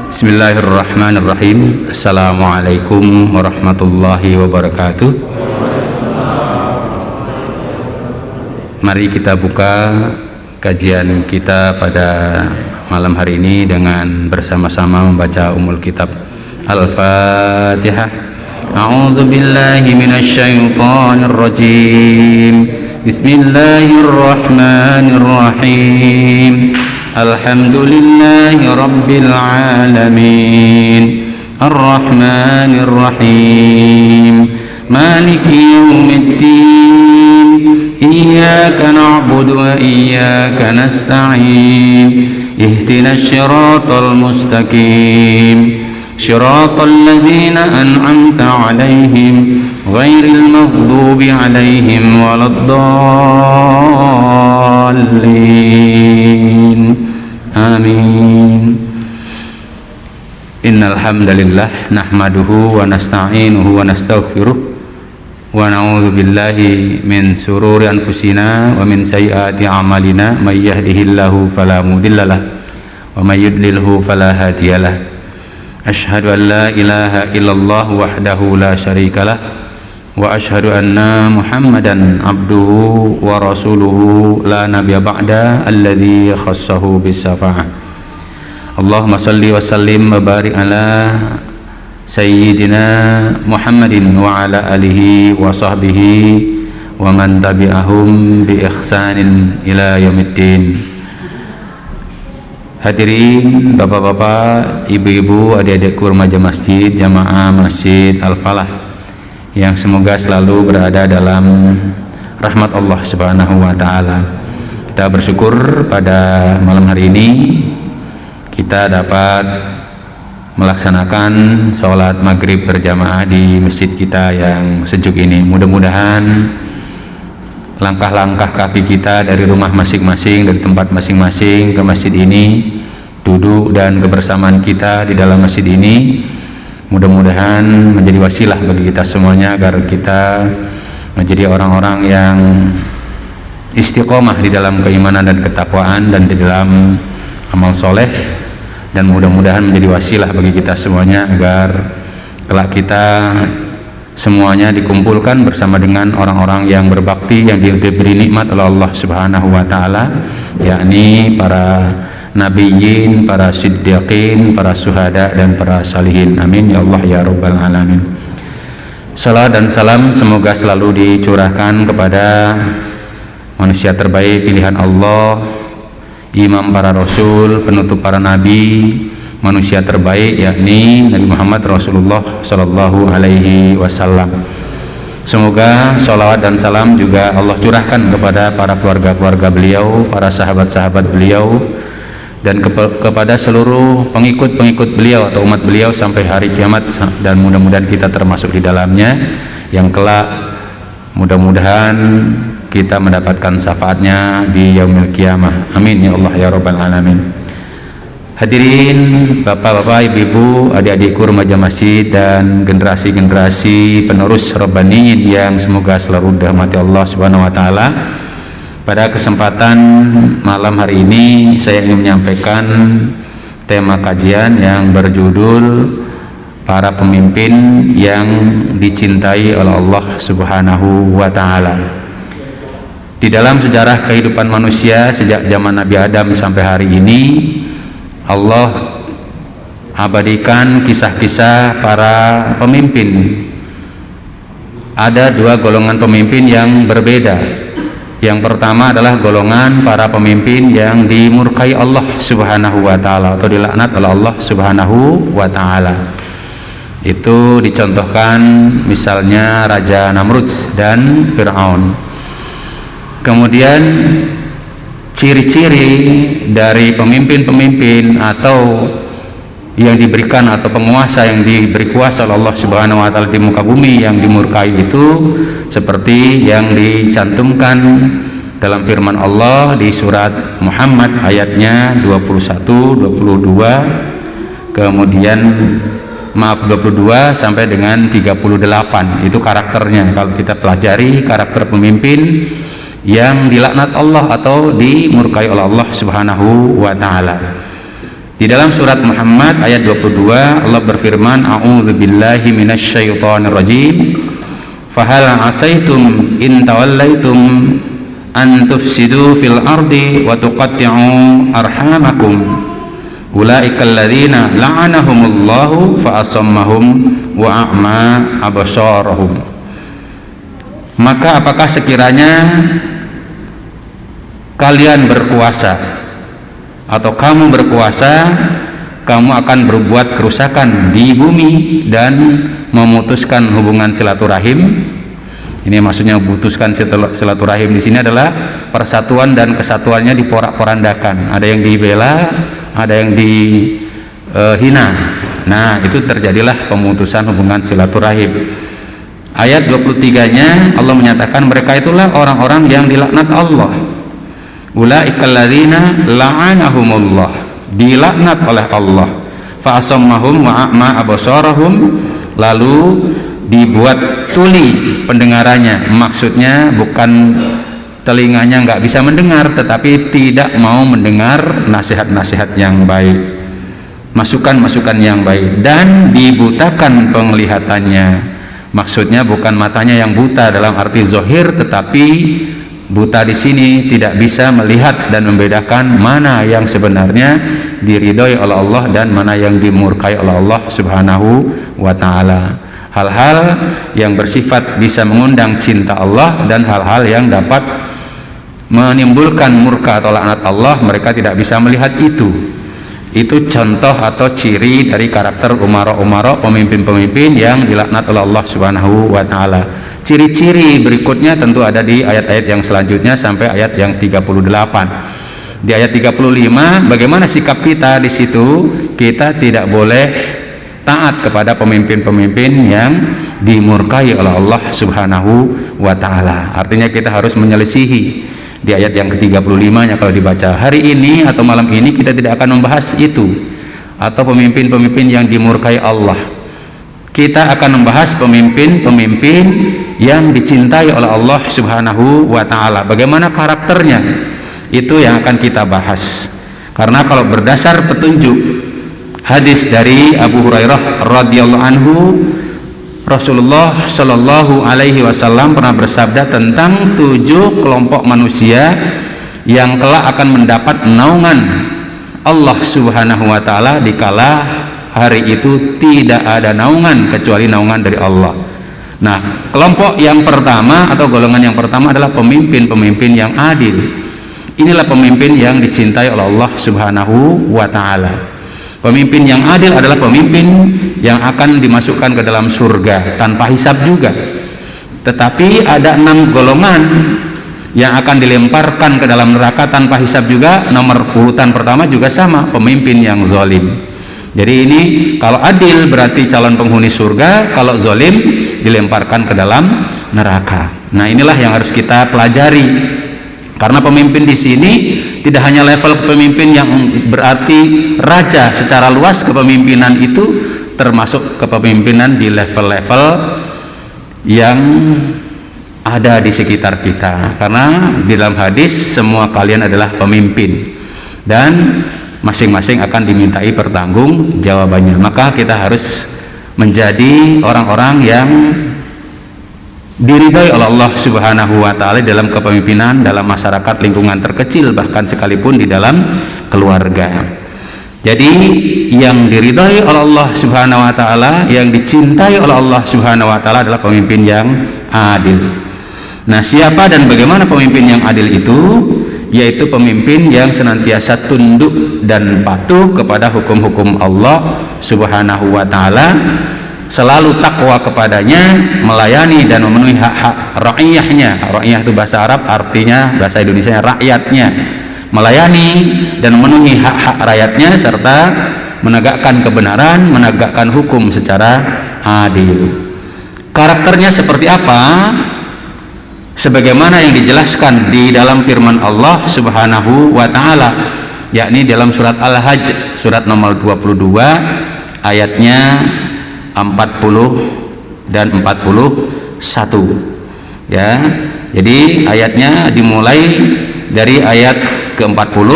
Bismillahirrahmanirrahim. Assalamualaikum warahmatullahi wabarakatuh. Mari kita buka kajian kita pada malam hari ini dengan bersama-sama membaca Ummul Kitab. Al-Fatihah. A'udzu billahi minasy syaithanir rajim. Bismillahirrahmanirrahim. Alhamdulillahi rabbil alamin. Ar-Rahmanir Rahim. Maliki yaumiddin. Iyyaka na'budu wa iyyaka nasta'in. Ihdinas siratal mustaqim. Shiratal ladzina an'amta 'alaihim ghairil maghdubi 'alaihim waladdallin. Amin. Innal hamdalillah nahmaduhu wa nasta'inuhu wa nastaghfiruh wa na'udzu billahi min shururi anfusina wa min sayyiati a'malina may yahdihillahu fala mudhillalah wa may yudlilhu fala hadiyalah. Asyhadu an la ilaha illallah wahdahu la syarikalah wa asyhadu anna Muhammadan abduhu wa rasuluhu la nabiyya ba'da alladzi khassahu bis-syafa'ah. Allahumma shalli wa sallim wa barik ala sayyidina Muhammadin wa ala alihi wa sahbihi wa man tabi'ahum bi ihsanin ila yaumiddin. Hadirin bapak-bapak, ibu-ibu, adik-adikku remaja masjid, jamaah Masjid Al-Falah yang semoga selalu berada dalam rahmat Allah Subhanahu wa taala. Kita bersyukur pada malam hari ini kita dapat melaksanakan sholat maghrib berjamaah di masjid kita yang sejuk ini. Mudah-mudahan langkah-langkah kaki kita dari rumah masing-masing, dari tempat masing-masing ke masjid ini, duduk dan kebersamaan kita di dalam masjid ini, mudah-mudahan menjadi wasilah bagi kita semuanya agar kita menjadi orang-orang yang istiqomah di dalam keimanan dan ketakwaan dan di dalam amal soleh, dan mudah-mudahan menjadi wasilah bagi kita semuanya agar kelak kita semuanya dikumpulkan bersama dengan orang-orang yang berbakti, yang diberi nikmat oleh Allah Subhanahu wa taala, yakni para nabiyyin, para siddiqin, para syuhada dan para salihin. Amin ya Allah ya rabbal alamin. Salam dan salam semoga selalu dicurahkan kepada manusia terbaik pilihan Allah, imam para rasul, penutup para nabi, manusia terbaik yakni Nabi Muhammad Rasulullah Sallallahu Alaihi Wasallam. Semoga sholawat dan salam juga Allah curahkan kepada para keluarga-keluarga beliau, para sahabat-sahabat beliau, dan kepada seluruh pengikut-pengikut beliau atau umat beliau sampai hari kiamat, dan mudah-mudahan kita termasuk di dalamnya yang kelak mudah-mudahan kita mendapatkan syafaatnya di yaumil qiyamah. Amin ya Allah ya rabbal alamin. Hadirin bapak-bapak, ibu-ibu, adik-adikku remaja masjid dan generasi-generasi penerus Rabbaniyin yang semoga selalu dirahmati Allah Subhanahu wa taala. Pada kesempatan malam hari ini saya ingin menyampaikan tema kajian yang berjudul para pemimpin yang dicintai oleh Allah Subhanahu wa taala. Di dalam sejarah kehidupan manusia sejak zaman Nabi Adam sampai hari ini, Allah abadikan kisah-kisah para pemimpin. Ada dua golongan pemimpin yang berbeda. Yang pertama adalah golongan para pemimpin yang dimurkai Allah Subhanahu wa taala atau dilaknat oleh Allah Subhanahu wa taala. Itu dicontohkan misalnya Raja Namrud dan Fir'aun. Kemudian ciri-ciri dari pemimpin-pemimpin atau yang diberikan atau penguasa yang diberi kuasa oleh Allah Subhanahu wa taala di muka bumi yang dimurkai itu seperti yang dicantumkan dalam firman Allah di surat Muhammad ayatnya 21, 22, kemudian 22 sampai dengan 38. Itu karakternya. Kalau kita pelajari karakter pemimpin yang dilaknat Allah atau dimurkai oleh Allah Subhanahu wa taala. Di dalam surat Muhammad ayat 22 Allah berfirman, a'udzubillahi minasyaitonir rajim, fahal asaitum in tawallaitum an tufsidu fil ardi wa tuqatti'u arhamakum ulaikal ladzina la'anahumullahu fa asammahum wa a'ma absarahum. Maka apakah sekiranya kalian berkuasa atau kamu berkuasa, kamu akan berbuat kerusakan di bumi dan memutuskan hubungan silaturahim. Ini maksudnya memutuskan silaturahim di sini adalah persatuan dan kesatuannya diporak-porandakan. Ada yang dibela, ada yang dihina. Nah, itu terjadilah pemutusan hubungan silaturahim. Ayat 23-nya Allah menyatakan mereka itulah orang-orang yang dilaknat Allah. Ulaikal ladzina la'anahumullah, dilaknat oleh Allah. Fa asammahum wa a'ma absarahum, lalu dibuat tuli pendengarannya. Maksudnya bukan telinganya nggak bisa mendengar, tetapi tidak mau mendengar nasihat-nasihat yang baik, masukan-masukan yang baik, dan dibutakan penglihatannya. Maksudnya bukan matanya yang buta dalam arti zahir, tetapi buta di sini tidak bisa melihat dan membedakan mana yang sebenarnya diridhoi oleh Allah dan mana yang dimurkai oleh Allah Subhanahu wa taala. Hal-hal yang bersifat bisa mengundang cinta Allah dan hal-hal yang dapat menimbulkan murka atau laknat Allah, mereka tidak bisa melihat itu. Itu contoh atau ciri dari karakter umara-umara, pemimpin-pemimpin yang dilaknat oleh Allah Subhanahu wa taala. Ciri-ciri berikutnya tentu ada di ayat-ayat yang selanjutnya sampai ayat yang 38. Di ayat 35 bagaimana sikap kita di situ? Kita tidak boleh taat kepada pemimpin-pemimpin yang dimurkai oleh Allah Subhanahu wa taala. Artinya kita harus menyelisihi. Di ayat yang ke-35-nya kalau dibaca hari ini atau malam ini kita tidak akan membahas itu atau pemimpin-pemimpin yang dimurkai Allah. Kita akan membahas pemimpin-pemimpin yang dicintai oleh Allah Subhanahu wa taala. Bagaimana karakternya? Itu yang akan kita bahas. Karena kalau berdasar petunjuk hadis dari Abu Hurairah radhiyallahu anhu, Rasulullah Shallallahu alaihi wasallam pernah bersabda tentang 7 kelompok manusia yang kelak akan mendapat naungan Allah Subhanahu wa taala dikala hari itu tidak ada naungan kecuali naungan dari Allah. Nah, kelompok yang pertama atau golongan yang pertama adalah pemimpin-pemimpin yang adil. Inilah pemimpin yang dicintai oleh Allah Subhanahu wa taala. Pemimpin yang adil adalah pemimpin yang akan dimasukkan ke dalam surga tanpa hisab juga. Tetapi ada 6 golongan yang akan dilemparkan ke dalam neraka tanpa hisab juga. Nomor urutan pertama juga sama, pemimpin yang zalim. Jadi ini kalau adil berarti calon penghuni surga, kalau zalim dilemparkan ke dalam neraka. Nah, inilah yang harus kita pelajari. Karena pemimpin di sini tidak hanya level pemimpin yang berarti raja secara luas, kepemimpinan itu termasuk kepemimpinan di level-level yang ada di sekitar kita. Karena di dalam hadis semua kalian adalah pemimpin dan masing-masing akan dimintai pertanggung jawabannya. Maka kita harus menjadi orang-orang yang diridhai oleh Allah Subhanahu wa taala dalam kepemimpinan, dalam masyarakat lingkungan terkecil, bahkan sekalipun di dalam keluarga. Jadi yang diridhai oleh Allah Subhanahu wa taala, yang dicintai oleh Allah Subhanahu wa taala adalah pemimpin yang adil. Nah, siapa dan bagaimana pemimpin yang adil itu? Yaitu pemimpin yang senantiasa tunduk dan patuh kepada hukum-hukum Allah Subhanahu wa taala, selalu takwa kepadanya, melayani dan memenuhi hak-hak rakyatnya. Rakyat itu bahasa Arab, artinya bahasa Indonesia rakyatnya. Melayani dan memenuhi hak-hak rakyatnya serta menegakkan kebenaran, menegakkan hukum secara adil. Karakternya seperti apa? Sebagaimana yang dijelaskan di dalam firman Allah Subhanahu wa taala, yakni dalam surat Al-Hajj, surat nomor 22 ayatnya 40 dan 41 ya. Jadi ayatnya dimulai dari ayat ke-40,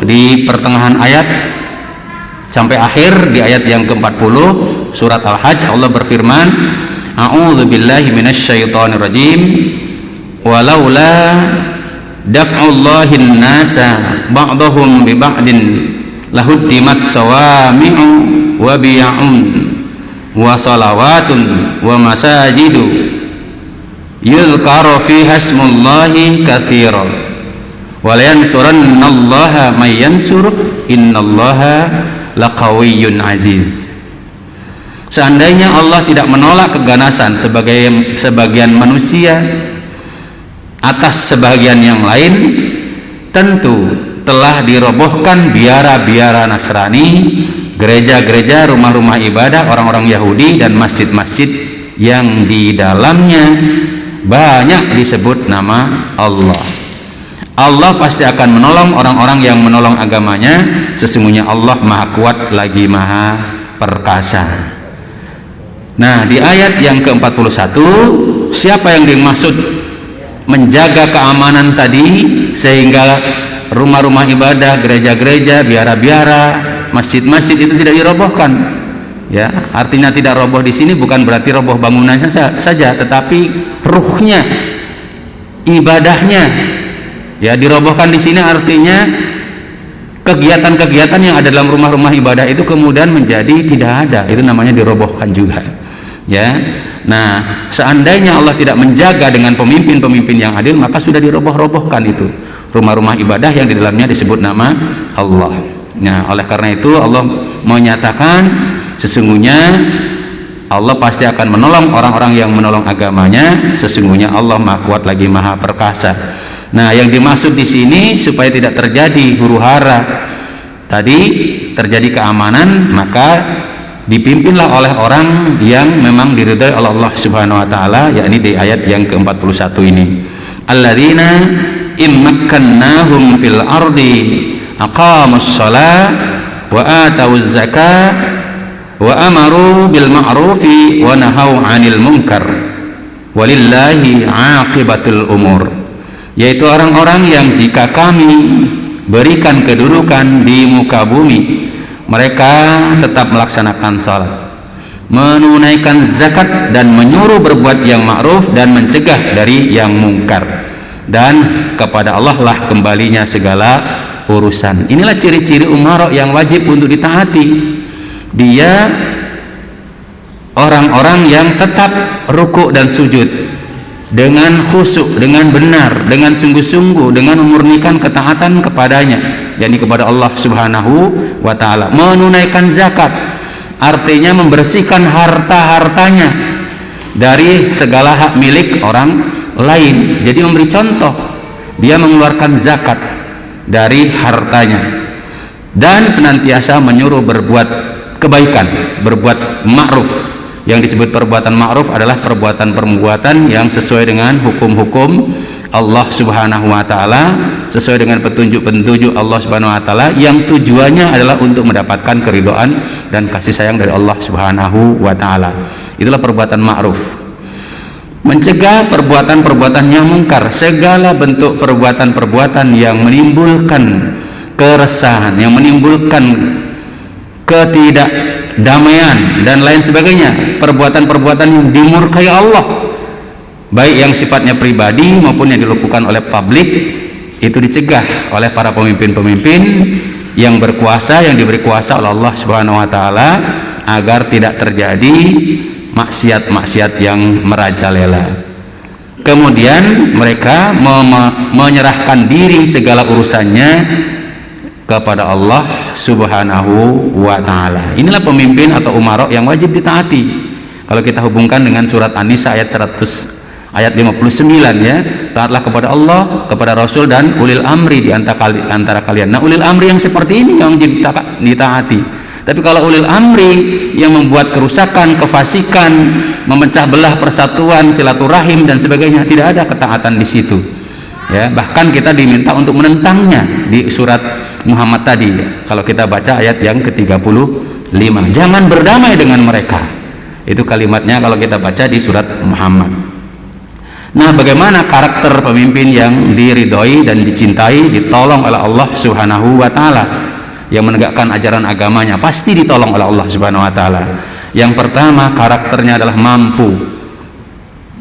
di pertengahan ayat sampai akhir di ayat yang ke-40 surat Al-Hajj. Allah berfirman, a'udzu billahi minasyaitonir rajim, walaula daf'ullahin nasa ba'dahum bi ba'din lahuddimat sawami'u wa biya'un wa salawatun wa masajidu yuzkaru fiha ismullahi katsiran wa la yansurannallaha may yansur innallaha laqawiyyun aziz. Seandainya Allah tidak menolak keganasan sebagian manusia atas sebagian yang lain, tentu telah dirobohkan biara-biara Nasrani, gereja-gereja, rumah-rumah ibadah orang-orang Yahudi, dan masjid-masjid yang di dalamnya banyak disebut nama Allah. Allah pasti akan menolong orang-orang yang menolong agamanya. Sesungguhnya Allah Maha Kuat lagi Maha Perkasa. Nah, di ayat yang ke-41, siapa yang dimaksud menjaga keamanan tadi sehingga rumah-rumah ibadah, gereja-gereja, biara-biara, masjid-masjid itu tidak dirobohkan? Ya, artinya tidak roboh di sini bukan berarti roboh bangunannya saja, tetapi ruhnya, ibadahnya, ya dirobohkan di sini artinya kegiatan-kegiatan yang ada dalam rumah-rumah ibadah itu kemudian menjadi tidak ada. Itu namanya dirobohkan juga. Ya, nah seandainya Allah tidak menjaga dengan pemimpin-pemimpin yang adil, maka sudah diroboh-robohkan itu rumah-rumah ibadah yang di dalamnya disebut nama Allah. Nah, oleh karena itu Allah menyatakan sesungguhnya Allah pasti akan menolong orang-orang yang menolong agamanya. Sesungguhnya Allah Maha Kuat lagi Maha Perkasa. Nah, yang dimaksud di sini supaya tidak terjadi huru-hara tadi, terjadi keamanan, maka dipimpinlah oleh orang yang memang diridhai oleh Allah Subhanahu wa taala, yakni di ayat yang ke-41 ini. Alladzina immakkannahum fil ardi aqamus shalah wa atawuz zakah wa amaru bil ma'rufi wa nahau 'anil munkar walillahi 'aqibatul umur. Yaitu orang-orang yang jika kami berikan kedudukan di muka bumi, mereka tetap melaksanakan salat, menunaikan zakat, dan menyuruh berbuat yang ma'ruf dan mencegah dari yang mungkar, dan kepada Allah lah kembalinya segala urusan. Inilah ciri-ciri umara yang wajib untuk ditaati. Dia orang-orang yang tetap rukuk dan sujud dengan khusyuk, dengan benar, dengan sungguh-sungguh, dengan memurnikan ketaatan kepadanya, yakni kepada Allah Subhanahu wa ta'ala. Menunaikan zakat artinya membersihkan harta-hartanya dari segala hak milik orang lain. Jadi memberi contoh, dia mengeluarkan zakat dari hartanya, dan senantiasa menyuruh berbuat kebaikan, berbuat ma'ruf. Yang disebut perbuatan ma'ruf adalah perbuatan-perbuatan yang sesuai dengan hukum-hukum Allah Subhanahu wa ta'ala, sesuai dengan petunjuk-petunjuk Allah Subhanahu wa ta'ala, yang tujuannya adalah untuk mendapatkan keridhaan dan kasih sayang dari Allah Subhanahu wa ta'ala. Itulah perbuatan ma'ruf. Mencegah perbuatan-perbuatan yang mungkar, segala bentuk perbuatan-perbuatan yang menimbulkan keresahan, yang menimbulkan ketidakdamaian dan lain sebagainya, perbuatan-perbuatan yang dimurkai Allah, baik yang sifatnya pribadi maupun yang dilakukan oleh publik, itu dicegah oleh para pemimpin-pemimpin yang berkuasa, yang diberi kuasa oleh Allah Subhanahu wa ta'ala, agar tidak terjadi maksiat-maksiat yang merajalela. Kemudian mereka menyerahkan diri segala urusannya kepada Allah Subhanahu wa ta'ala. Inilah pemimpin atau umara yang wajib ditaati. Kalau kita hubungkan dengan surat An-Nisa ayat 59, ya, taatlah kepada Allah, kepada Rasul, dan ulil amri di antara kalian. Nah, ulil amri yang seperti ini yang ditaati. Tapi kalau ulil amri yang membuat kerusakan, kefasikan, memecah belah persatuan, silaturahim dan sebagainya, tidak ada ketaatan di situ. Ya, bahkan kita diminta untuk menentangnya di surat Muhammad tadi. Kalau kita baca ayat yang ke-35, jangan berdamai dengan mereka. Itu kalimatnya kalau kita baca di surat Muhammad. Nah, bagaimana karakter pemimpin yang diridhoi dan dicintai, ditolong oleh Allah Subhanahu wa ta'ala? yang menegakkan ajaran agamanya pasti ditolong oleh Allah Subhanahu wa taala. Yang pertama, karakternya adalah mampu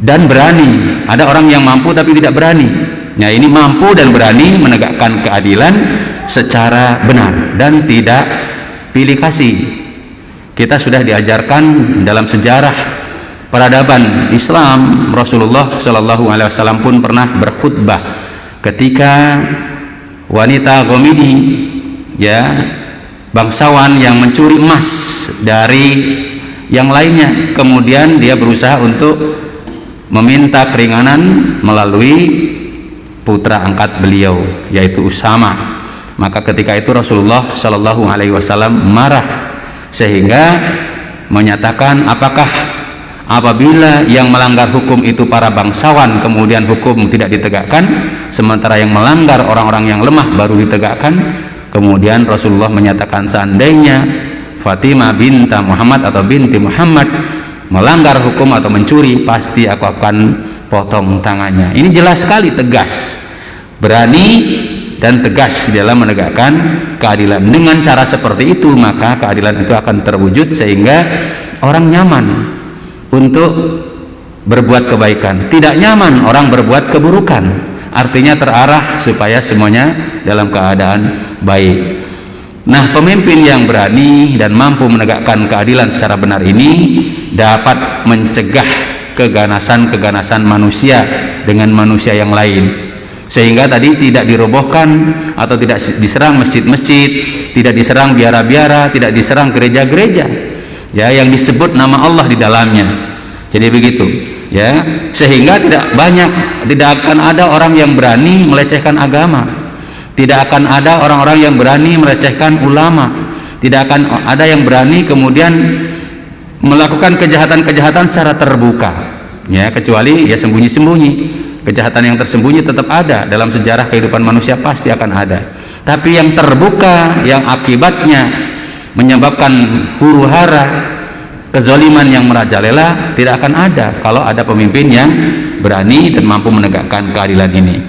dan berani. Ada orang yang mampu tapi tidak berani. Nah, ini mampu dan berani menegakkan keadilan secara benar dan tidak pilih kasih. Kita sudah diajarkan dalam sejarah peradaban Islam, Rasulullah Shallallahu Alaihi Wasallam pun pernah berkhutbah ketika wanita Ghamidi, ya, bangsawan yang mencuri emas dari yang lainnya, kemudian dia berusaha untuk meminta keringanan melalui putra angkat beliau yaitu Usama. Maka ketika itu Rasulullah Shallallahu Alaihi Wasallam marah sehingga menyatakan, apakah apabila yang melanggar hukum itu para bangsawan kemudian hukum tidak ditegakkan, sementara yang melanggar orang-orang yang lemah baru ditegakkan? Kemudian Rasulullah menyatakan, seandainya Fatimah binta Muhammad atau binti Muhammad melanggar hukum atau mencuri, pasti aku akan potong tangannya. Ini jelas sekali, tegas, berani dan tegas dalam menegakkan keadilan. Dengan cara seperti itu maka keadilan itu akan terwujud sehingga orang nyaman untuk berbuat kebaikan, tidak nyaman orang berbuat keburukan. Artinya terarah supaya semuanya dalam keadaan baik. Nah, pemimpin yang berani dan mampu menegakkan keadilan secara benar ini dapat mencegah keganasan-keganasan manusia dengan manusia yang lain, sehingga tadi tidak dirobohkan atau tidak diserang masjid-masjid, tidak diserang biara-biara, tidak diserang gereja-gereja, ya, yang disebut nama Allah di dalamnya. Jadi begitu, ya, sehingga tidak akan ada orang yang berani melecehkan agama, tidak akan ada orang-orang yang berani melecehkan ulama, tidak akan ada yang berani kemudian melakukan kejahatan-kejahatan secara terbuka, ya, kecuali ya sembunyi-sembunyi. Kejahatan yang tersembunyi tetap ada dalam sejarah kehidupan manusia, pasti akan ada. Tapi yang terbuka, yang akibatnya menyebabkan huru-hara, kezaliman yang merajalela, tidak akan ada kalau ada pemimpin yang berani dan mampu menegakkan keadilan ini.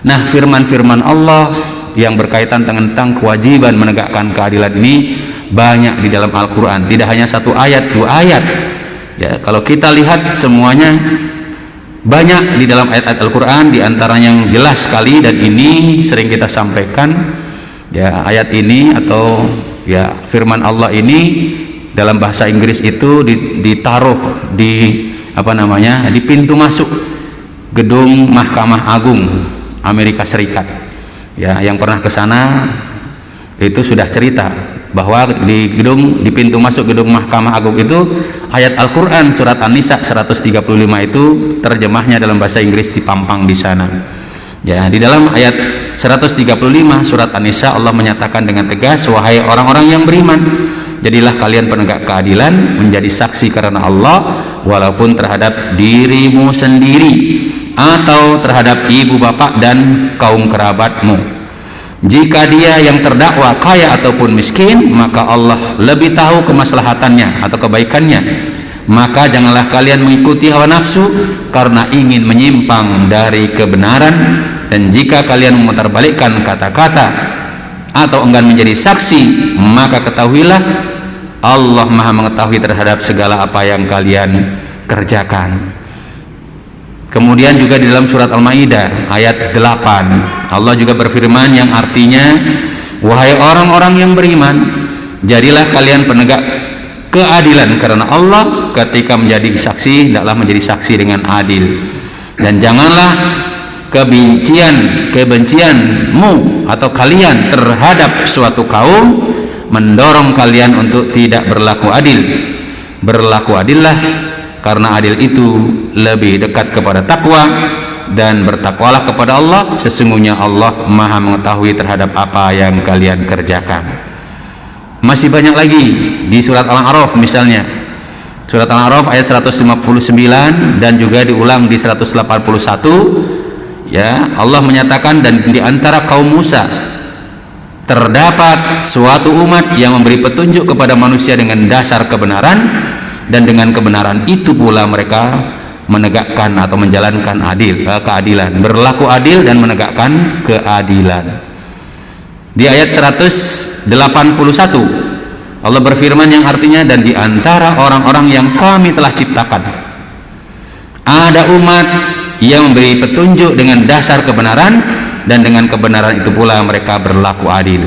Nah, firman-firman Allah yang berkaitan tentang kewajiban menegakkan keadilan ini banyak di dalam Al-Quran, tidak hanya satu ayat, dua ayat, ya. Kalau kita lihat semuanya banyak di dalam ayat-ayat Al-Quran, di antaranya yang jelas sekali dan ini sering kita sampaikan, ya, ayat ini atau ya firman Allah ini dalam bahasa Inggris itu ditaruh di di pintu masuk gedung Mahkamah Agung Amerika Serikat. Ya, yang pernah ke sana itu sudah cerita bahwa di pintu masuk gedung Mahkamah Agung itu ayat Al-Quran surat An-Nisa 135 itu terjemahnya dalam bahasa Inggris dipampang di sana. Ya, di dalam ayat 135 surat An-Nisa Allah menyatakan dengan tegas, wahai orang-orang yang beriman, jadilah kalian penegak keadilan, menjadi saksi karena Allah, walaupun terhadap dirimu sendiri atau terhadap ibu bapak dan kaum kerabatmu. Jika dia yang terdakwa kaya ataupun miskin, maka Allah lebih tahu kemaslahatannya atau kebaikannya. Maka janganlah kalian mengikuti hawa nafsu karena ingin menyimpang dari kebenaran. Dan jika kalian memutarbalikkan kata-kata atau enggan menjadi saksi, maka ketahuilah Allah Maha mengetahui terhadap segala apa yang kalian kerjakan. Kemudian juga di dalam surat Al-Maidah ayat 8 Allah juga berfirman yang artinya, wahai orang-orang yang beriman, jadilah kalian penegak keadilan karena Allah, ketika menjadi saksi hendaklah menjadi saksi dengan adil, dan janganlah kebencianmu atau kalian terhadap suatu kaum mendorong kalian untuk tidak berlaku adil. Berlaku adillah, karena adil itu lebih dekat kepada takwa, dan bertakwalah kepada Allah, sesungguhnya Allah Maha mengetahui terhadap apa yang kalian kerjakan. Masih banyak lagi di surat Al-A'raf, misalnya surat Al-A'raf ayat 159 dan juga diulang di 181. Ya, Allah menyatakan, dan di antara kaum Musa terdapat suatu umat yang memberi petunjuk kepada manusia dengan dasar kebenaran, dan dengan kebenaran itu pula mereka menegakkan atau menjalankan keadilan, berlaku adil dan menegakkan keadilan. Di ayat 181 Allah berfirman yang artinya, dan di antara orang-orang yang kami telah ciptakan ada umat yang memberi petunjuk dengan dasar kebenaran, dan dengan kebenaran itu pula mereka berlaku adil.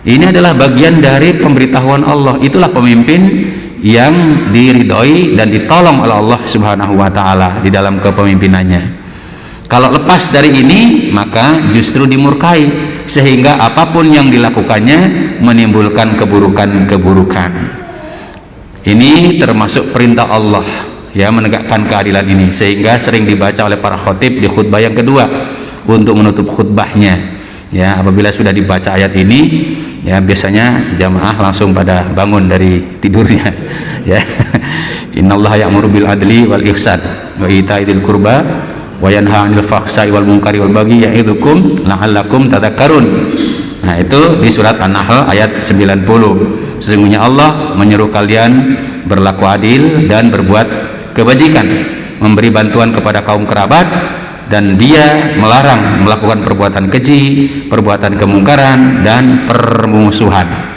Ini adalah bagian dari pemberitahuan Allah. Itulah pemimpin yang diridhoi dan ditolong oleh Allah Subhanahu wa taala di dalam kepemimpinannya. Kalau lepas dari ini, maka justru dimurkai, sehingga apapun yang dilakukannya menimbulkan keburukan-keburukan. Ini termasuk perintah Allah, ya, menegakkan keadilan ini, sehingga sering dibaca oleh para khotib di khutbah yang kedua untuk menutup khutbahnya. Ya, apabila sudah dibaca ayat ini, ya, biasanya jamaah langsung pada bangun dari tidurnya, ya. Innallaha ya'muru bil adli wal ihsan wa ita'i dzil qurba wa yanha 'anil fahsya'i wal munkari wal baghi ya'idukum la'allakum tadhakkarun. Nah, itu di surat An-Nahl ayat 90. Sesungguhnya Allah menyuruh kalian berlaku adil dan berbuat kebajikan, memberi bantuan kepada kaum kerabat, dan Dia melarang melakukan perbuatan keji, perbuatan kemungkaran, dan permusuhan.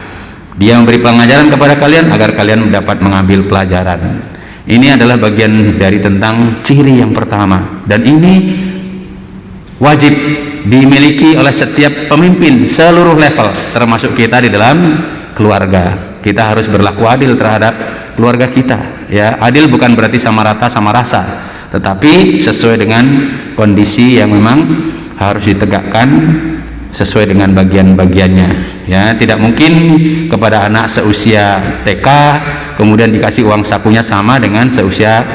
Dia memberi pengajaran kepada kalian agar kalian dapat mengambil pelajaran. Ini adalah bagian dari tentang ciri yang pertama, dan ini wajib dimiliki oleh setiap pemimpin seluruh level, termasuk kita di dalam keluarga. Kita harus berlaku adil terhadap keluarga kita, ya. Adil bukan berarti sama rata sama rasa, tetapi sesuai dengan kondisi yang memang harus ditegakkan sesuai dengan bagian-bagiannya, ya. Tidak mungkin kepada anak seusia TK kemudian dikasih uang sakunya sama dengan seusia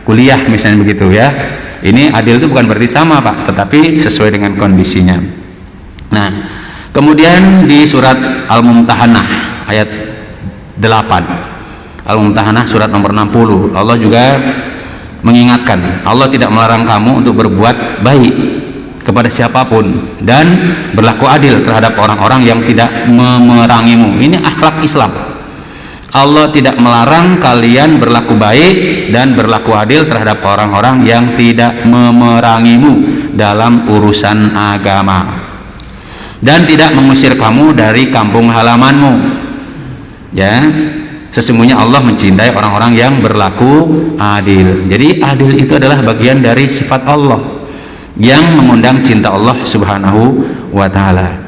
kuliah, misalnya begitu, ya. Ini adil itu bukan berarti sama, Pak, tetapi sesuai dengan kondisinya. Nah, kemudian di surat Al-Mumtahanah ayat 8, Al-Mumtahanah surat nomor 60, Allah juga mengingatkan, Allah tidak melarang kamu untuk berbuat baik kepada siapapun dan berlaku adil terhadap orang-orang yang tidak memerangimu. Ini akhlak Islam. Allah tidak melarang kalian berlaku baik dan berlaku adil terhadap orang-orang yang tidak memerangimu dalam urusan agama, dan tidak mengusir kamu dari kampung halamanmu, ya. Sesungguhnya Allah mencintai orang-orang yang berlaku adil. Jadi adil itu adalah bagian dari sifat Allah yang mengundang cinta Allah Subhanahu wa taala.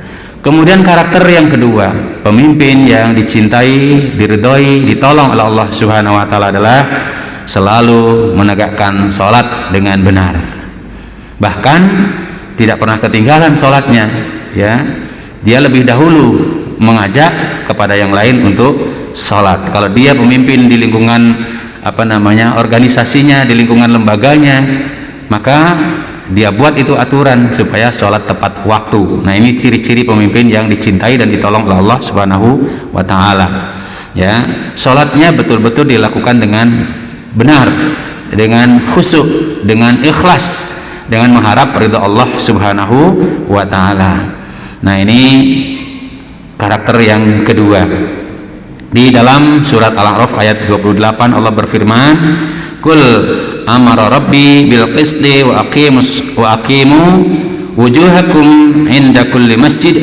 Kemudian karakter yang kedua, pemimpin yang dicintai, diridhoi, ditolong oleh Allah Subhanahu wa taala adalah selalu menegakkan sholat dengan benar. Bahkan tidak pernah ketinggalan sholatnya, ya. Dia lebih dahulu mengajak kepada yang lain untuk sholat. Kalau dia pemimpin di lingkungan organisasinya, di lingkungan lembaganya, maka dia buat itu aturan supaya sholat tepat waktu. Nah, ini ciri-ciri pemimpin yang dicintai dan ditolong oleh Allah Subhanahu wa taala, ya. Sholatnya betul-betul dilakukan dengan benar, dengan khusyuk, dengan ikhlas, dengan mengharap ridha Allah Subhanahu wa taala. Nah, ini karakter yang kedua. Di dalam surat Al-A'raf ayat 28 Allah berfirman, "Qul amara rabbi bil qisti wa aqimu wujuhakum inda kulli masjid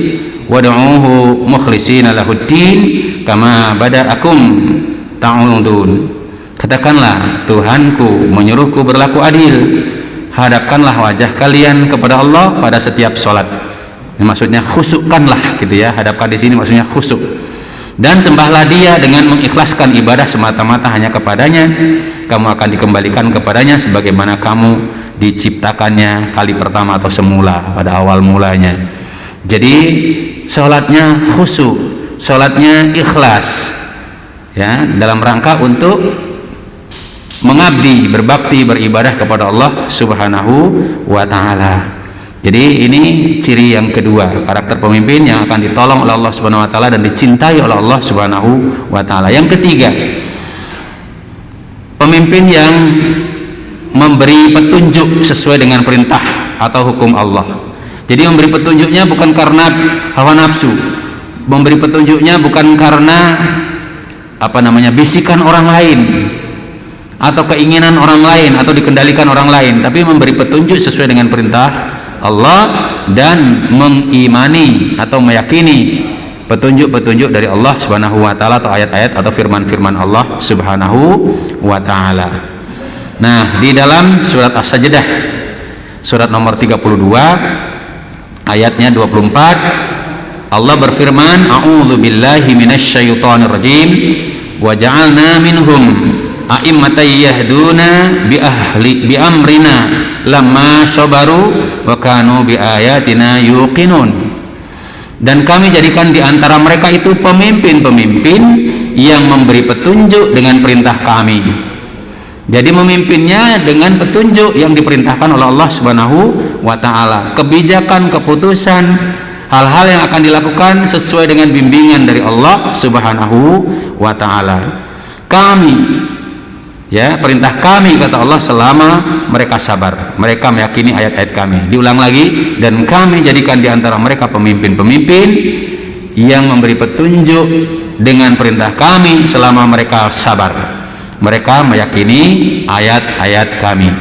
wad'uuhu mukhlishina lahuddin kama bada'akum ta'udun." Katakanlah, Tuhanku menyuruhku berlaku adil. Hadapkanlah wajah kalian kepada Allah pada setiap sholat. Ini maksudnya khusyukkanlah, gitu ya. Hadapkan di sini maksudnya khusyuk. Dan sembahlah Dia dengan mengikhlaskan ibadah semata-mata hanya kepadanya. Kamu akan dikembalikan kepadanya sebagaimana kamu diciptakannya kali pertama atau semula, pada awal mulanya. Jadi sholatnya khusyuk, sholatnya ikhlas, ya, dalam rangka untuk mengabdi, berbakti, beribadah kepada Allah Subhanahu wa ta'ala. Jadi ini ciri yang kedua, karakter pemimpin yang akan ditolong oleh Allah Subhanahu wa taala dan dicintai oleh Allah Subhanahu wa taala. Yang ketiga, pemimpin yang memberi petunjuk sesuai dengan perintah atau hukum Allah. Jadi memberi petunjuknya bukan karena hawa nafsu, memberi petunjuknya bukan karena bisikan orang lain atau keinginan orang lain atau dikendalikan orang lain, tapi memberi petunjuk sesuai dengan perintah Allah dan mengimani atau meyakini petunjuk-petunjuk dari Allah Subhanahu wa taala atau ayat-ayat atau firman-firman Allah Subhanahu wa taala. Nah, di dalam surat As-Sajdah surat nomor 32 ayatnya 24 Allah berfirman, a'udzu billahi minasyaitonir rajim wa ja'alna minhum a'immatan yahduna bi amrina lamma sabaru wa kanu bi ayatina yuqinun. Dan kami jadikan di antara mereka itu pemimpin-pemimpin yang memberi petunjuk dengan perintah kami. Jadi memimpinnya dengan petunjuk yang diperintahkan oleh Allah Subhanahu wa taala. Kebijakan, keputusan, hal-hal yang akan dilakukan sesuai dengan bimbingan dari Allah Subhanahu wa taala. Kami, ya, perintah kami kata Allah selama mereka sabar, mereka meyakini ayat-ayat kami. Diulang lagi, dan kami jadikan di antara mereka pemimpin-pemimpin yang memberi petunjuk dengan perintah kami selama mereka sabar, mereka meyakini ayat-ayat kami.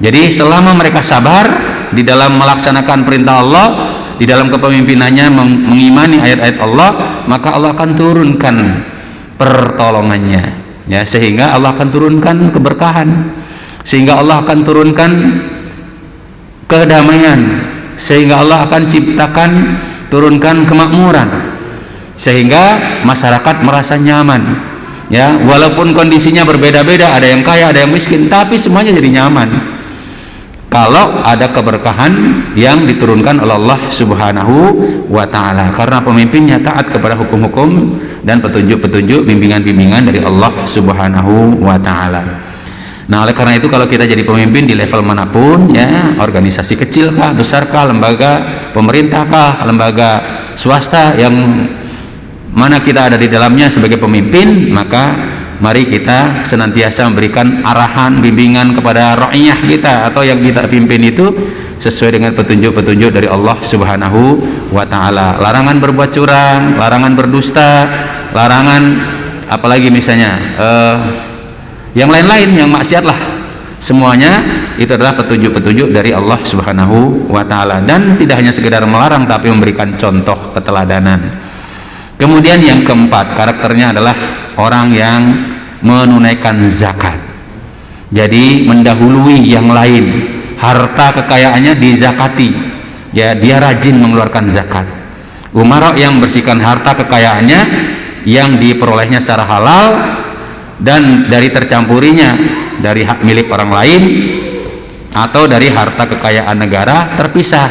Jadi selama mereka sabar di dalam melaksanakan perintah Allah, di dalam kepemimpinannya mengimani ayat-ayat Allah, maka Allah akan turunkan pertolongannya, ya, sehingga Allah akan turunkan keberkahan, sehingga Allah akan turunkan kedamaian, sehingga Allah akan ciptakan, turunkan kemakmuran, sehingga masyarakat merasa nyaman, ya, walaupun kondisinya berbeda-beda, ada yang kaya, ada yang miskin, tapi semuanya jadi nyaman kalau ada keberkahan yang diturunkan oleh Allah Subhanahu wa taala, karena pemimpinnya taat kepada hukum-hukum dan petunjuk-petunjuk, bimbingan-bimbingan dari Allah Subhanahu wa taala. Nah, oleh karena itu kalau kita jadi pemimpin di level manapun, ya, organisasi kecil kah, besar kah, lembaga pemerintah kah, lembaga swasta yang mana kita ada di dalamnya sebagai pemimpin, maka mari kita senantiasa memberikan arahan, bimbingan kepada rakyat kita atau yang kita pimpin itu sesuai dengan petunjuk-petunjuk dari Allah Subhanahu wa taala. Larangan berbuat curang, larangan berdusta, larangan apalagi misalnya yang lain-lain yang maksiat lah. Semuanya itu adalah petunjuk-petunjuk dari Allah Subhanahu wa taala, dan tidak hanya sekedar melarang tapi memberikan contoh keteladanan. Kemudian yang keempat, karakternya adalah orang yang menunaikan zakat. Jadi mendahului yang lain, harta kekayaannya dizakati, ya, dia rajin mengeluarkan zakat. Umara yang bersihkan harta kekayaannya yang diperolehnya secara halal dan dari tercampurinya dari hak milik orang lain atau dari harta kekayaan negara terpisah,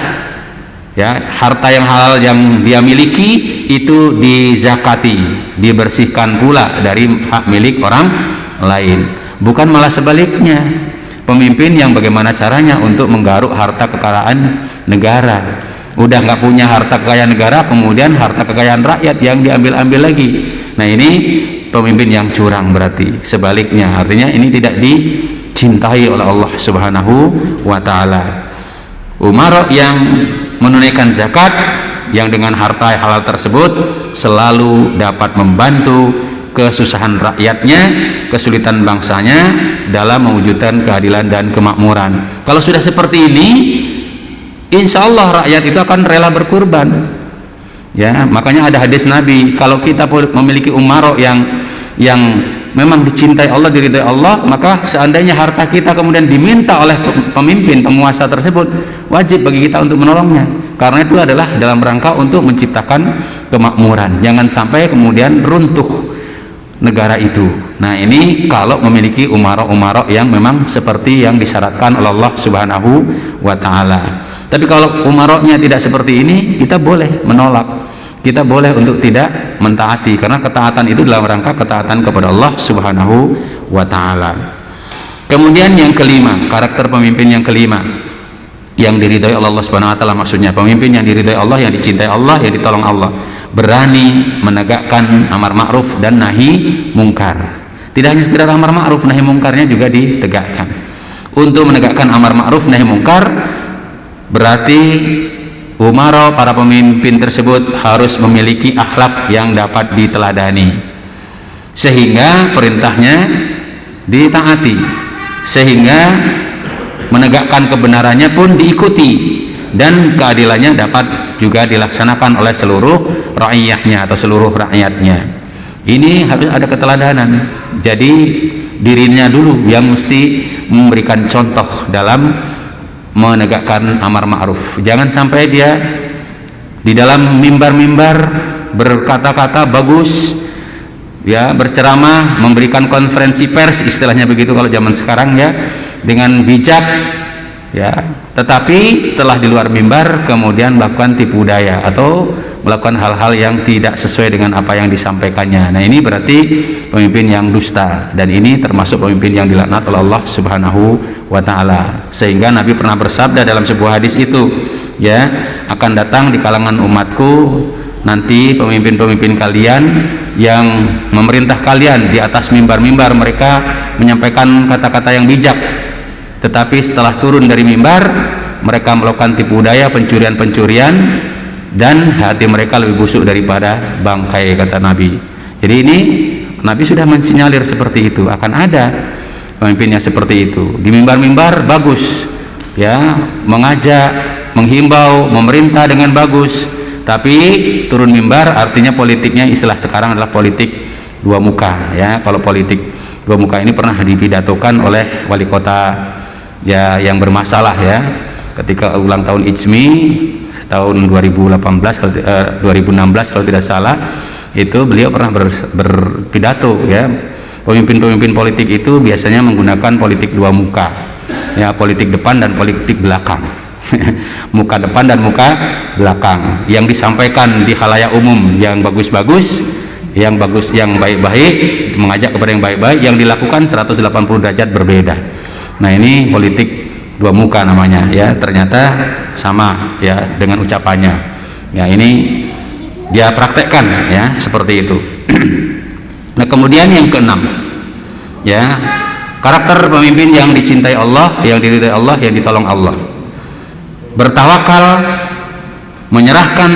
ya, harta yang halal yang dia miliki itu dizakati, dibersihkan pula dari hak milik orang lain. Bukan malah sebaliknya, pemimpin yang bagaimana caranya untuk menggaruk harta kekayaan negara. Udah nggak punya harta kekayaan negara, kemudian harta kekayaan rakyat yang diambil-ambil lagi. Nah, ini pemimpin yang curang berarti. Sebaliknya, artinya ini tidak dicintai oleh Allah Subhanahu wa taala. Umara yang menunaikan zakat, yang dengan harta halal tersebut selalu dapat membantu kesusahan rakyatnya, kesulitan bangsanya dalam mewujudkan keadilan dan kemakmuran. Kalau sudah seperti ini, insya Allah rakyat itu akan rela berkurban, ya. Makanya ada hadis Nabi, kalau kita memiliki umara yang memang dicintai Allah, diridhai Allah, maka seandainya harta kita kemudian diminta oleh pemimpin, penguasa tersebut, wajib bagi kita untuk menolongnya, karena itu adalah dalam rangka untuk menciptakan kemakmuran. Jangan sampai kemudian runtuh negara itu. Nah, ini kalau memiliki umara-umara yang memang seperti yang disyaratkan oleh Allah Subhanahu wa taala. Tapi kalau umaranya tidak seperti ini, kita boleh menolak, kita boleh untuk tidak mentaati, karena ketaatan itu dalam rangka ketaatan kepada Allah Subhanahu wa taala. Kemudian yang kelima, karakter pemimpin yang kelima yang diridhai Allah Subhanahu wa taala, maksudnya pemimpin yang diridhai Allah, yang dicintai Allah, yang ditolong Allah, berani menegakkan amar ma'ruf dan nahi mungkar. Tidak hanya sekedar amar ma'ruf, nahi mungkarnya juga ditegakkan. Untuk menegakkan amar ma'ruf nahi mungkar berarti umara, para pemimpin tersebut harus memiliki akhlak yang dapat diteladani, sehingga perintahnya ditaati, sehingga menegakkan kebenarannya pun diikuti, dan keadilannya dapat juga dilaksanakan oleh seluruh rakyatnya atau seluruh rakyatnya. Ini harus ada keteladanan. Jadi dirinya dulu yang mesti memberikan contoh dalam menegakkan amar ma'ruf. Jangan sampai dia di dalam mimbar-mimbar berkata-kata bagus, ya, berceramah, memberikan konferensi pers, istilahnya begitu kalau zaman sekarang, ya, dengan bijak, ya, tetapi telah di luar mimbar kemudian melakukan tipu daya atau melakukan hal-hal yang tidak sesuai dengan apa yang disampaikannya. Nah, ini berarti pemimpin yang dusta, dan ini termasuk pemimpin yang dilaknat oleh Allah Subhanahu wa taala. Sehingga Nabi pernah bersabda dalam sebuah hadis itu, ya, akan datang di kalangan umatku nanti pemimpin-pemimpin kalian yang memerintah kalian di atas mimbar-mimbar, mereka menyampaikan kata-kata yang bijak, tetapi setelah turun dari mimbar mereka melakukan tipu daya, pencurian-pencurian, dan hati mereka lebih busuk daripada bangkai, kata Nabi. Jadi ini Nabi sudah mensinyalir seperti itu, akan ada pemimpinnya seperti itu. Di mimbar-mimbar bagus, ya, mengajak, menghimbau, memerintah dengan bagus, tapi turun mimbar artinya politiknya, istilah sekarang adalah politik dua muka, ya. Kalau politik dua muka ini pernah dipidatokan oleh wali kota, ya, yang bermasalah, ya, ketika ulang tahun IJMI tahun 2016 kalau tidak salah, itu beliau pernah berpidato, ya. Pemimpin-pemimpin politik itu biasanya menggunakan politik dua muka, ya, politik depan dan politik belakang. Muka depan dan muka belakang. Yang disampaikan di khalayak umum yang bagus-bagus, yang bagus, yang baik-baik, mengajak kepada yang baik-baik, yang dilakukan 180 derajat berbeda. Nah, ini politik dua muka namanya, ya. Ternyata sama, ya, dengan ucapannya, ya. Ini dia praktekkan, ya, seperti itu. Nah, kemudian yang keenam, ya, karakter pemimpin yang dicintai Allah, yang diridhai Allah, yang ditolong Allah. Bertawakal, menyerahkan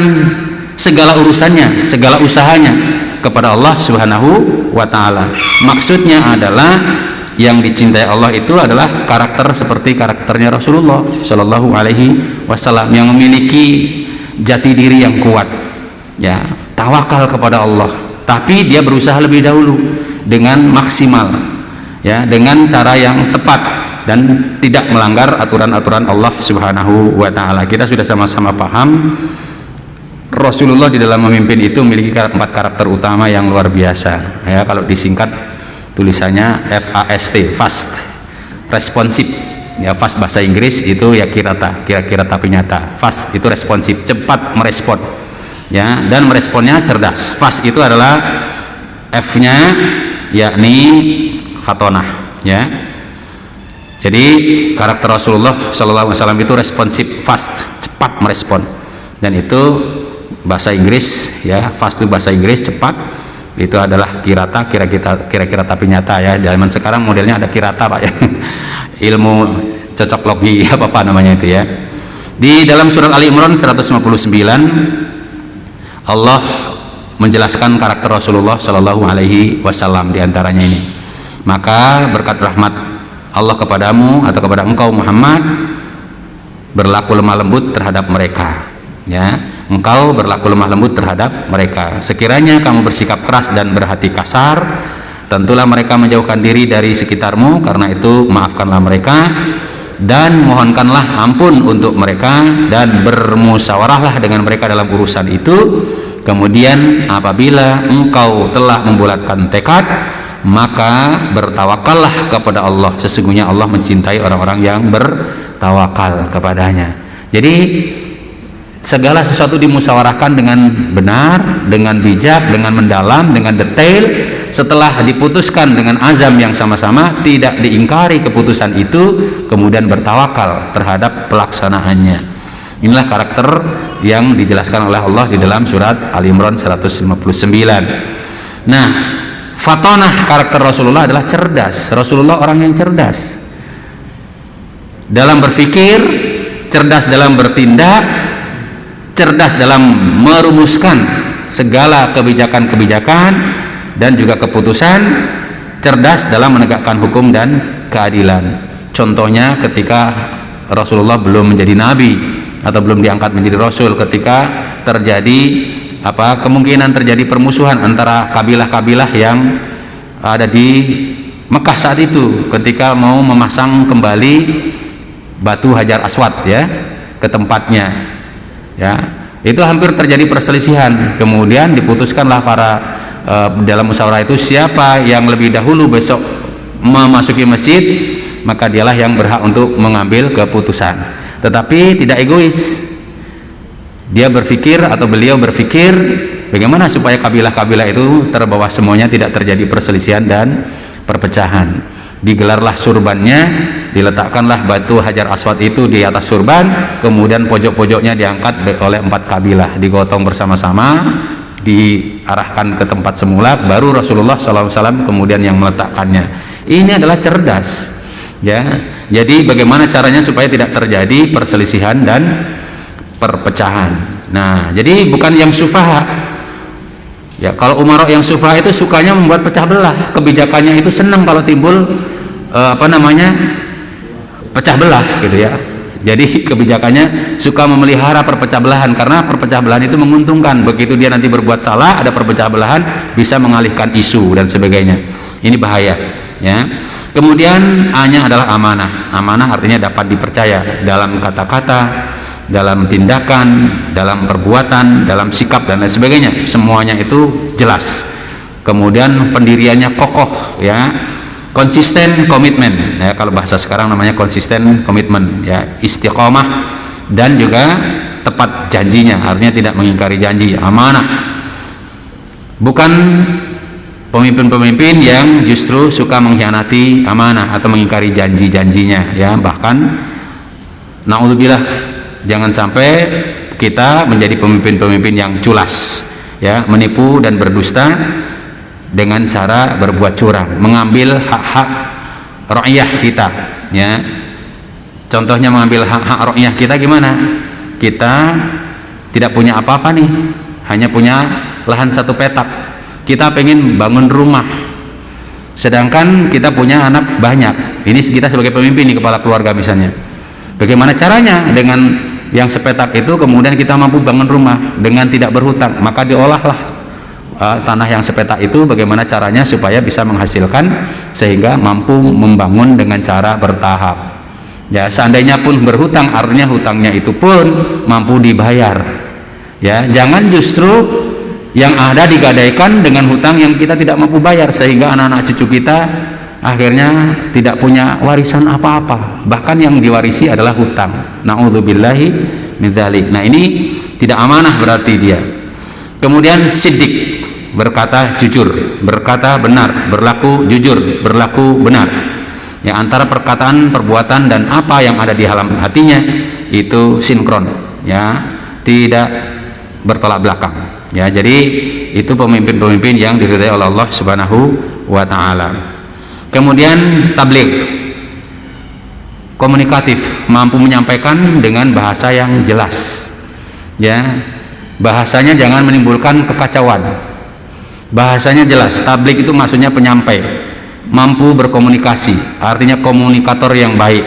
segala urusannya, segala usahanya kepada Allah Subhanahu wa taala. Maksudnya adalah yang dicintai Allah itu adalah karakter seperti karakternya Rasulullah Shallallahu Alaihi Wasallam, yang memiliki jati diri yang kuat, ya, tawakal kepada Allah, tapi dia berusaha lebih dahulu dengan maksimal, ya, dengan cara yang tepat dan tidak melanggar aturan-aturan Allah Subhanahu wa taala. Kita sudah sama-sama paham Rasulullah di dalam memimpin itu memiliki 4 karakter utama yang luar biasa, ya. Kalau disingkat tulisannya FAST, fast, responsif, ya. Fast bahasa Inggris itu ya kira-kira tapi nyata. Fast itu responsif, cepat merespon, ya, dan meresponnya cerdas. Fast itu adalah F-nya, yakni fatonah, ya. Jadi karakter Rasulullah Sallallahu Alaihi Wasallam itu responsif, fast, cepat merespon, dan itu bahasa Inggris, ya. Fast itu bahasa Inggris, cepat itu adalah kira-kira tapi nyata, ya. Zaman sekarang modelnya ada kirata, Pak, ya. Ilmu cocok logi apa namanya itu, ya. Di dalam surat Ali Imran 159 Allah menjelaskan karakter Rasulullah Shallallahu Alaihi Wasallam, diantaranya ini, maka berkat rahmat Allah kepadamu atau kepada engkau Muhammad, berlaku lemah lembut terhadap mereka, ya. Engkau berlaku lemah lembut terhadap mereka. Sekiranya kamu bersikap keras dan berhati kasar, tentulah mereka menjauhkan diri dari sekitarmu. Karena itu maafkanlah mereka dan mohonkanlah ampun untuk mereka, dan bermusyawarahlah dengan mereka dalam urusan itu. Kemudian apabila engkau telah membulatkan tekad, maka bertawakallah kepada Allah. Sesungguhnya Allah mencintai orang-orang yang bertawakal kepadanya. Jadi segala sesuatu dimusyawarahkan dengan benar, dengan bijak, dengan mendalam, dengan detail. Setelah diputuskan dengan azam yang sama-sama, tidak diingkari keputusan itu, kemudian bertawakal terhadap pelaksanaannya. Inilah karakter yang dijelaskan oleh Allah di dalam surat Ali Imran 159. Nah, fatonah karakter Rasulullah adalah cerdas. Rasulullah orang yang cerdas dalam berpikir, cerdas dalam bertindak, cerdas dalam merumuskan segala kebijakan-kebijakan dan juga keputusan, cerdas dalam menegakkan hukum dan keadilan. Contohnya ketika Rasulullah belum menjadi nabi, atau belum diangkat menjadi rasul, ketika terjadi kemungkinan terjadi permusuhan antara kabilah-kabilah yang ada di Mekah saat itu, ketika mau memasang kembali batu Hajar Aswad ya ke tempatnya ya. Itu hampir terjadi perselisihan. Kemudian diputuskanlah dalam musyawarah itu, siapa yang lebih dahulu besok memasuki masjid, maka dialah yang berhak untuk mengambil keputusan. Tetapi tidak egois. Beliau berpikir bagaimana supaya kabilah-kabilah itu terbawa semuanya, tidak terjadi perselisihan dan perpecahan. Digelarlah surbannya, diletakkanlah batu Hajar Aswad itu di atas surban, kemudian pojok-pojoknya diangkat oleh 4 kabilah, digotong bersama-sama, diarahkan ke tempat semula, baru Rasulullah SAW kemudian yang meletakkannya. Ini adalah cerdas ya. Jadi bagaimana caranya supaya tidak terjadi perselisihan dan perpecahan. Nah, jadi bukan yang sufaha ya. Kalau umarok yang sufaha itu sukanya membuat pecah belah, kebijakannya itu senang kalau timbul pecah belah gitu ya. Jadi kebijakannya suka memelihara perpecah belahan, karena perpecah belahan itu menguntungkan. Begitu dia nanti berbuat salah, ada perpecah belahan, bisa mengalihkan isu dan sebagainya. Ini bahaya ya. Kemudian A-nya adalah amanah. Amanah artinya dapat dipercaya dalam kata-kata, dalam tindakan, dalam perbuatan, dalam sikap dan lain sebagainya. Semuanya itu jelas. Kemudian pendiriannya kokoh ya. Konsisten, komitmen ya, kalau bahasa sekarang namanya konsisten, komitmen ya, istiqomah, dan juga tepat janjinya, artinya tidak mengingkari janji, amanah. Bukan pemimpin-pemimpin yang justru suka mengkhianati amanah atau mengingkari janji-janjinya ya. Bahkan naudzubillah, jangan sampai kita menjadi pemimpin-pemimpin yang culas ya, menipu dan berdusta dengan cara berbuat curang, mengambil hak-hak rakyat kita ya. Contohnya mengambil hak-hak rakyat kita gimana? Kita tidak punya apa-apa nih, hanya punya lahan 1 petak, kita pengen bangun rumah, sedangkan kita punya anak banyak. Ini kita sebagai pemimpin nih, kepala keluarga misalnya, bagaimana caranya dengan yang sepetak itu kemudian kita mampu bangun rumah dengan tidak berhutang? Maka diolahlah tanah yang sepetak itu, bagaimana caranya supaya bisa menghasilkan sehingga mampu membangun dengan cara bertahap ya. Seandainya pun berhutang, artinya hutangnya itu pun mampu dibayar ya. Jangan justru yang ada digadaikan dengan hutang yang kita tidak mampu bayar, sehingga anak-anak cucu kita akhirnya tidak punya warisan apa-apa, bahkan yang diwarisi adalah hutang. Na'udzubillahi min dzalik. Nah, ini tidak amanah berarti dia. Kemudian siddiq, berkata jujur, berkata benar, berlaku jujur, berlaku benar ya. Antara perkataan, perbuatan, dan apa yang ada di dalam hatinya itu sinkron ya, tidak bertolak belakang ya. Jadi itu pemimpin-pemimpin yang diridhai oleh Allah Subhanahu wa ta'ala. Kemudian tabligh, komunikatif, mampu menyampaikan dengan bahasa yang jelas ya. Bahasanya jangan menimbulkan kekacauan, bahasanya jelas. Tabligh itu maksudnya penyampai, mampu berkomunikasi, artinya komunikator yang baik.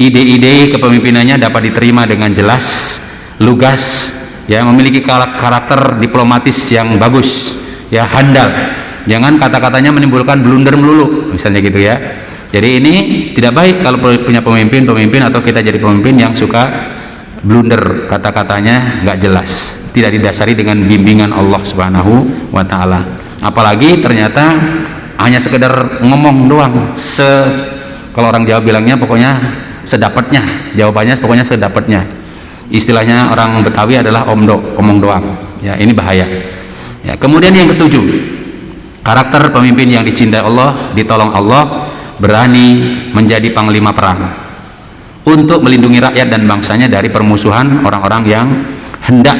Ide-ide kepemimpinannya dapat diterima dengan jelas, lugas ya, memiliki karakter diplomatis yang bagus ya, handal. Jangan kata-katanya menimbulkan blunder melulu misalnya gitu ya. Jadi ini tidak baik kalau punya pemimpin atau kita jadi pemimpin yang suka blunder, kata-katanya nggak jelas, tidak didasari dengan bimbingan Allah Subhanahu wa ta'ala. Apalagi ternyata hanya sekedar ngomong doang, kalau orang Jawa bilangnya pokoknya sedapatnya, jawabannya pokoknya sedapatnya. Istilahnya orang Betawi adalah omong doang ya. Ini bahaya ya. Kemudian yang ketujuh, karakter pemimpin yang dicintai Allah, ditolong Allah, berani menjadi panglima perang untuk melindungi rakyat dan bangsanya dari permusuhan orang-orang yang hendak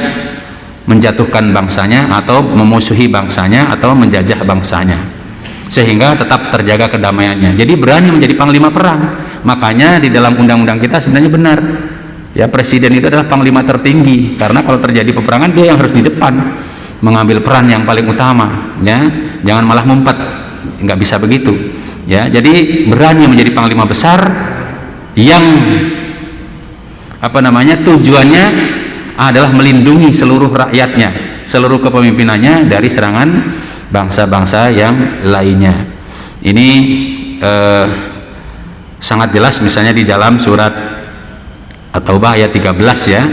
menjatuhkan bangsanya atau memusuhi bangsanya atau menjajah bangsanya, sehingga tetap terjaga kedamaiannya. Jadi berani menjadi panglima perang. Makanya di dalam undang-undang kita sebenarnya benar ya, presiden itu adalah panglima tertinggi, karena kalau terjadi peperangan dia yang harus di depan mengambil peran yang paling utama ya. Jangan malah ngumpet, nggak bisa begitu ya. Jadi berani menjadi panglima besar yang tujuannya adalah melindungi seluruh rakyatnya, seluruh kepemimpinannya dari serangan bangsa-bangsa yang lainnya. Ini sangat jelas misalnya di dalam surat At-Taubah ayat 13 ya.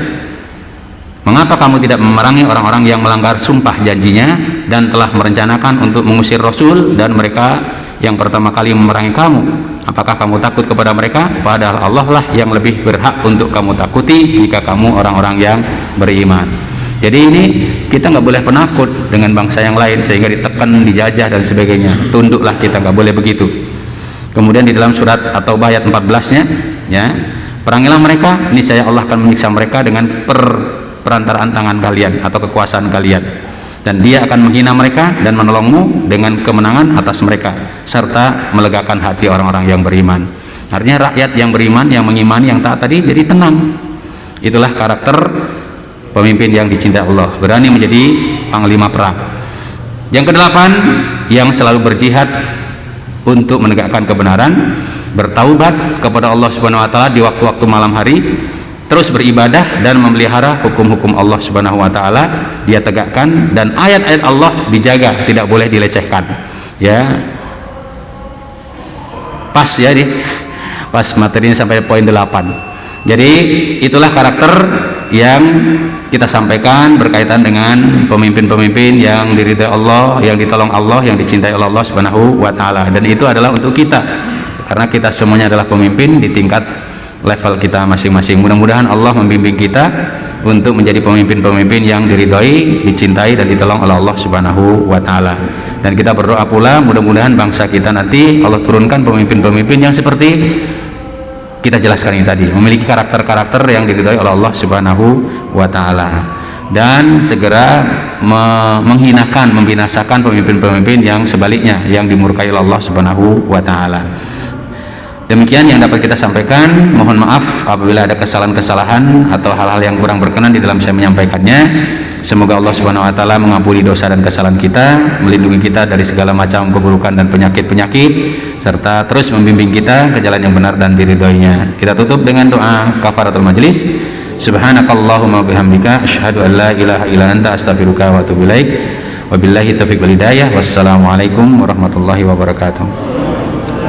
Mengapa kamu tidak memerangi orang-orang yang melanggar sumpah janjinya dan telah merencanakan untuk mengusir Rasul dan mereka yang pertama kali memerangi kamu? Apakah kamu takut kepada mereka? Padahal Allah lah yang lebih berhak untuk kamu takuti jika kamu orang-orang yang beriman. Jadi ini kita nggak boleh penakut dengan bangsa yang lain sehingga ditekan, dijajah dan sebagainya. Tunduklah, kita nggak boleh begitu. Kemudian di dalam surat At-Taubah ayat 14-nya ya, perangilah mereka, niscaya Allah akan menyiksa mereka dengan perantaraan tangan kalian atau kekuasaan kalian, dan Dia akan menghina mereka dan menolongmu dengan kemenangan atas mereka serta melegakan hati orang-orang yang beriman. Artinya rakyat yang beriman, yang mengimani, yang taat tadi jadi tenang. Itulah karakter pemimpin yang dicintai Allah, berani menjadi panglima perang. Yang kedelapan, yang selalu berjihad untuk menegakkan kebenaran, bertaubat kepada Allah Subhanahu wa taala di waktu-waktu malam hari, terus beribadah dan memelihara hukum-hukum Allah Subhanahu wa taala dia tegakkan, dan ayat-ayat Allah dijaga, tidak boleh dilecehkan. Ya. Pas ya nih. Pas materinya sampai poin 8. Jadi itulah karakter yang kita sampaikan berkaitan dengan pemimpin-pemimpin yang diridhai Allah, yang ditolong Allah, yang dicintai oleh Allah Subhanahu wa taala, dan itu adalah untuk kita karena kita semuanya adalah pemimpin di tingkat level kita masing-masing. Mudah-mudahan Allah membimbing kita untuk menjadi pemimpin-pemimpin yang diridhai, dicintai dan ditolong oleh Allah Subhanahu wa taala. Dan kita berdoa pula mudah-mudahan bangsa kita nanti Allah turunkan pemimpin-pemimpin yang seperti kita jelaskan ini tadi, memiliki karakter-karakter yang diridhai oleh Allah Subhanahu wa taala, dan segera menghinakan, membinasakan pemimpin-pemimpin yang sebaliknya, yang dimurkai oleh Allah Subhanahu wa taala. Demikian yang dapat kita sampaikan. Mohon maaf apabila ada kesalahan-kesalahan atau hal-hal yang kurang berkenan di dalam saya menyampaikannya. Semoga Allah Subhanahu wa taala mengampuni dosa dan kesalahan kita, melindungi kita dari segala macam keburukan dan penyakit-penyakit, serta terus membimbing kita ke jalan yang benar dan diridhoinya. Kita tutup dengan doa kafaratul majlis. Subhanakallahumma bihamdika asyhadu an la ilaha illa anta astaghfiruka wa atubu ilaik. Wabillahi taufiq wal hidayah. Wassalamualaikum warahmatullahi wabarakatuh.